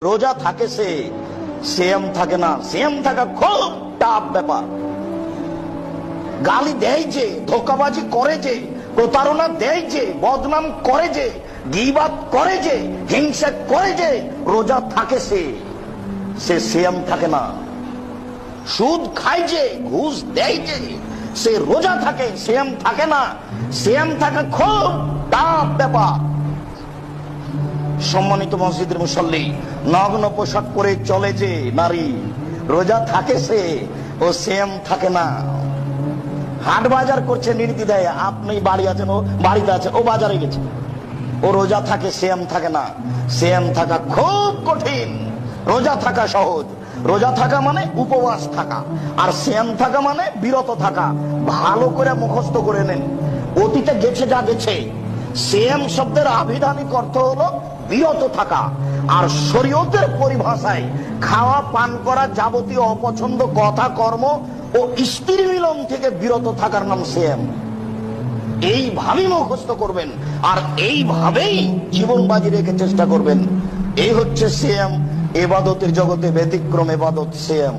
রোজা থাকে সে সিয়াম থাকে না। সিয়াম থাকা খুব টাফ ব্যাপার। গালি দেয় যে, ধোকাবাজি করে যে, প্রতারণা দেয় যে, বদনাম করে যে, গীবাত করে যে, হিংসা করে যে, রোজা থাকে সে সিয়াম থাকে না। সুদ খায় যে, ঘুষ দেয় যে, সে রোজা থাকে, সিয়াম থাকে না। সিয়াম থাকা খুব টাফ ব্যাপার। সম্মানিত মসজিদের মুসল্লি, নগ্ন পোশাক পরে চলে যে নারী, রোজা থাকে সে, ও সিয়াম থাকে না। হাট বাজার করছে নির্দ্বিধায়, আপনি বাড়ি আছেন, ও বাড়িতে আছে, ও বাজারে গেছে, ও রোজা থাকে, সিয়াম থাকে না। সিয়াম থাকা খুব কঠিন, রোজা থাকা সহজ। রোজা থাকা মানে উপবাস থাকা, আর সিয়াম থাকা মানে বিরত থাকা। ভালো করে মুখস্থ করে নেন, অতীতে গেছে যা গেছে। সিয়াম শব্দের আবিধানিক অর্থ হলো বিরত থাকা, আর শরীয়তের পরিভাষায় খাওয়া পান করা যাবতীয় অপছন্দ কথা কর্ম ও স্ত্রী মিলন থেকে বিরত থাকার নাম সিয়াম। এইভাবেই মুখস্থ করবেন, আর এইভাবেই জীবন বাজি রেখে চেষ্টা করবেন। এই হচ্ছে সিয়াম। ইবাদতের জগতে ব্যতিক্রম ইবাদত সিয়াম।